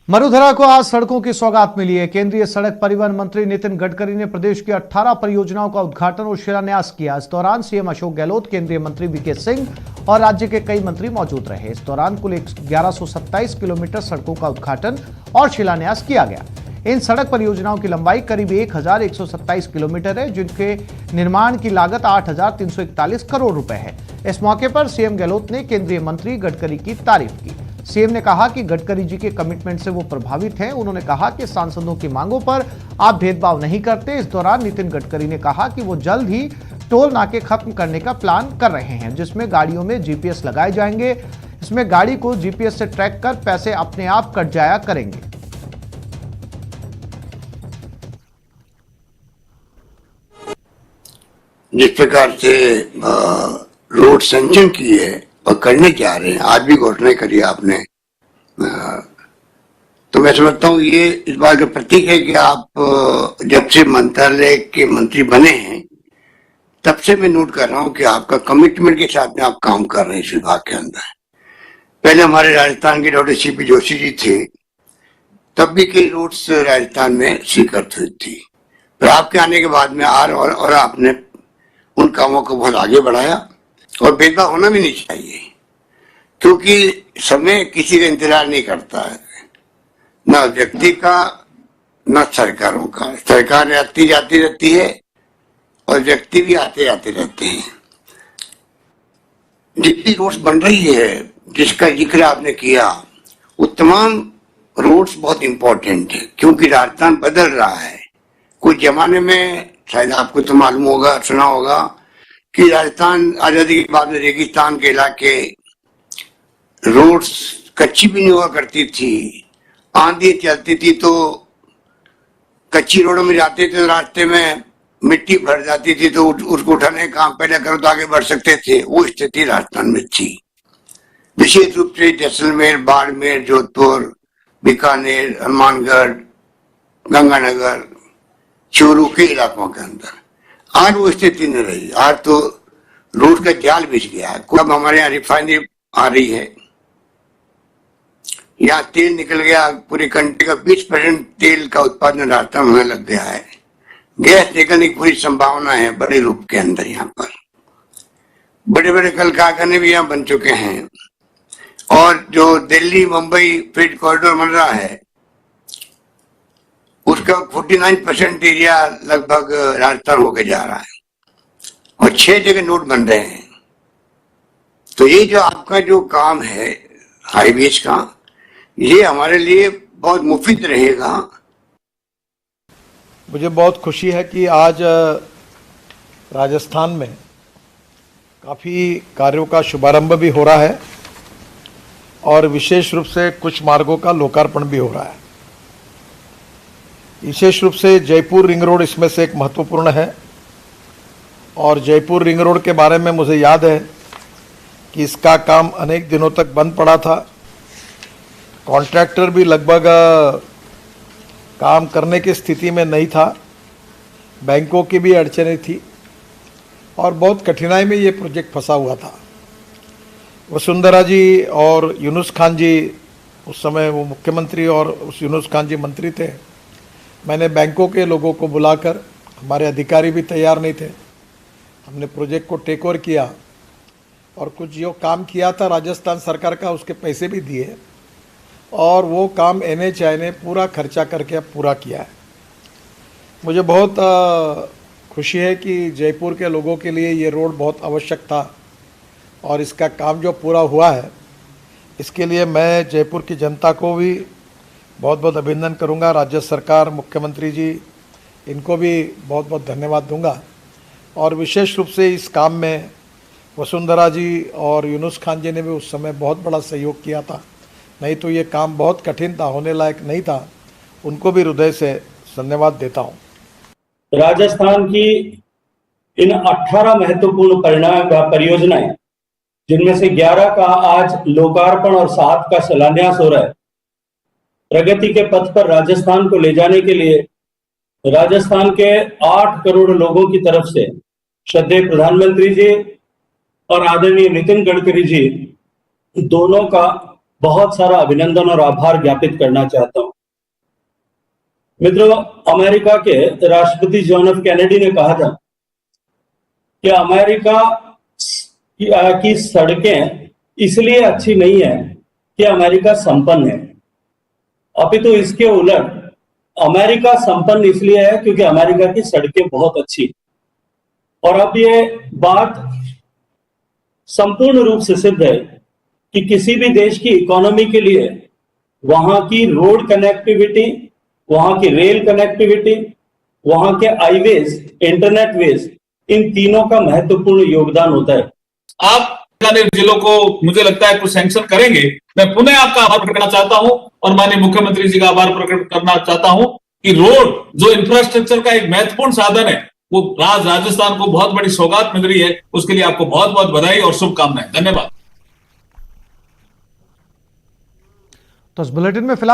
मरुधरा को आज सड़कों की सौगात मिली है। केंद्रीय सड़क परिवहन मंत्री नितिन गडकरी ने प्रदेश की 18 परियोजनाओं का उद्घाटन और शिलान्यास किया। इस दौरान सीएम अशोक गहलोत, केंद्रीय मंत्री वीके सिंह और राज्य के कई मंत्री मौजूद रहे। इस दौरान कुल 1127 किलोमीटर सड़कों का उद्घाटन और शिलान्यास किया गया। इन सड़क परियोजनाओं की लंबाई करीब 1127 किलोमीटर है, जिनके निर्माण की लागत 8,341 करोड़ रुपए है। इस मौके पर सीएम गहलोत ने केंद्रीय मंत्री गडकरी की तारीफ की। सीएम ने कहा कि गडकरी जी के कमिटमेंट से वो प्रभावित हैं। उन्होंने कहा कि सांसदों की मांगों पर आप भेदभाव नहीं करते। इस दौरान नितिन गडकरी ने कहा कि वो जल्द ही टोल नाके खत्म करने का प्लान कर रहे हैं, जिसमें गाड़ियों में जीपीएस लगाए जाएंगे। इसमें गाड़ी को जीपीएस से ट्रैक कर पैसे अपने आप कट जाया करेंगे। जिस प्रकार से रोड सैंक्शन की है और करने जा रहे हैं, आज भी घोषणा करी आपने, तो मैं समझता हूँ ये इस बात का प्रतीक है कि आप जब से मंत्रालय के मंत्री बने हैं तब से मैं नोट कर रहा हूँ कि आपका कमिटमेंट के साथ में आप काम कर रहे हैं इस विभाग के अंदर। पहले हमारे राजस्थान के डॉक्टर सीपी जोशी जी थे, तब भी कई रोड्स राजस्थान में स्वीकृत हुई थी, फिर आपके आने के बाद में और आपने उन कामों को बहुत आगे बढ़ाया। और भेदभाव होना भी नहीं चाहिए, क्योंकि समय किसी का इंतजार नहीं करता है, न व्यक्ति का न सरकारों का। सरकार आती जाती रहती है और व्यक्ति भी आते जाते रहते हैं। जितनी रोड्स बन रही है, जिसका जिक्र आपने किया, वो तमाम रोड्स बहुत इंपॉर्टेंट है, क्योंकि राजस्थान बदल रहा है। कुछ जमाने में शायद आपको तो मालूम होगा, सुना होगा कि राजस्थान आजादी के बाद में रेगिस्तान के इलाके, रोड्स कच्ची भी नहीं हुआ करती थी, आंधी चलती थी तो कच्ची रोडों में जाते थे, रास्ते में मिट्टी भर जाती थी तो उसको उठाने का काम पहले करो तो आगे बढ़ सकते थे। वो स्थिति राजस्थान में थी। विशेष रूप से जैसलमेर, बाड़मेर, जोधपुर, बीकानेर, हनुमानगढ़, गंगानगर, चूरू के इलाकों के अंदर आज वो स्थिति नहीं रही। आज तो रोड का जाल बिछ गया है। अब हमारे यहाँ रिफाइनरी आ रही है, यहाँ तेल निकल गया, पूरी कंट्री का 20% तेल का उत्पादन राजस्थान होने लग गया है। गैस निकलने की पूरी संभावना है बड़े रूप के अंदर। यहाँ पर बड़े बड़े कल कारखाने भी यहाँ बन चुके हैं, और जो दिल्ली मुंबई फ्रेट कॉरिडोर बन रहा है उसका 49% एरिया लगभग राजस्थान होके जा रहा है, और 6 जगह नोड बन रहे हैं। तो ये जो आपका जो काम है हाईवेज का, ये हमारे लिए बहुत मुफीद रहेगा। मुझे बहुत खुशी है कि आज राजस्थान में काफ़ी कार्यों का शुभारंभ भी हो रहा है और विशेष रूप से कुछ मार्गों का लोकार्पण भी हो रहा है। विशेष रूप से जयपुर रिंग रोड इसमें से एक महत्वपूर्ण है, और जयपुर रिंग रोड के बारे में मुझे याद है कि इसका काम अनेक दिनों तक बंद पड़ा था। कॉन्ट्रैक्टर भी लगभग काम करने की स्थिति में नहीं था, बैंकों की भी अड़चनें थी और बहुत कठिनाई में ये प्रोजेक्ट फंसा हुआ था। वसुंधरा जी और यूनुस खान जी, उस समय वो मुख्यमंत्री और उस यूनुस खान जी मंत्री थे। मैंने बैंकों के लोगों को बुलाकर, हमारे अधिकारी भी तैयार नहीं थे, हमने प्रोजेक्ट को टेक ओवर किया और कुछ जो काम किया था राजस्थान सरकार का उसके पैसे भी दिए, और वो काम NHAI ने पूरा खर्चा करके अब पूरा किया है। मुझे बहुत खुशी है कि जयपुर के लोगों के लिए ये रोड बहुत आवश्यक था, और इसका काम जो पूरा हुआ है इसके लिए मैं जयपुर की जनता को भी बहुत बहुत अभिनंदन करूंगा। राज्य सरकार, मुख्यमंत्री जी, इनको भी बहुत बहुत धन्यवाद दूंगा। और विशेष रूप से इस काम में वसुंधरा जी और यूनुस खान जी ने भी उस समय बहुत बड़ा सहयोग किया था, नहीं तो ये काम बहुत कठिन था, होने लायक नहीं था। उनको भी हृदय से धन्यवाद देता हूँ। राजस्थान की इन 18 महत्वपूर्ण परियोजनाएं, जिनमें से 11 का आज लोकार्पण और 7 का शिलान्यास हो रहा है, प्रगति के पथ पर राजस्थान को ले जाने के लिए राजस्थान के 8 करोड़ लोगों की तरफ से श्रद्धेय प्रधानमंत्री जी और आदरणीय नितिन गडकरी जी दोनों का बहुत सारा अभिनंदन और आभार ज्ञापित करना चाहता हूं। मित्रों, अमेरिका के राष्ट्रपति जॉन एफ कैनेडी ने कहा था कि अमेरिका की सड़कें इसलिए अच्छी नहीं है कि अमेरिका संपन्न है, अपितु इसके उलट अमेरिका संपन्न इसलिए है क्योंकि अमेरिका की सड़कें बहुत अच्छी। और अब ये बात संपूर्ण रूप से सिद्ध है कि किसी भी देश की इकोनॉमी के लिए वहां की रोड कनेक्टिविटी, वहां की रेल कनेक्टिविटी, वहां के हाईवेज, इंटरनेट वेज, इन तीनों का महत्वपूर्ण योगदान होता है। आप जिलों को मुझे लगता है कुछ सैंक्शन करेंगे। मैं पुनः आपका आभार प्रकट करना चाहता हूं और माननीय मुख्यमंत्री जी का आभार प्रकट करना चाहता हूं कि रोड जो इंफ्रास्ट्रक्चर का एक महत्वपूर्ण साधन है, वो राजस्थान को बहुत बड़ी सौगात मिल रही है। उसके लिए आपको बहुत बहुत बधाई और शुभकामनाएं। धन्यवाद। तो इस बुलेटिन में फिलहाल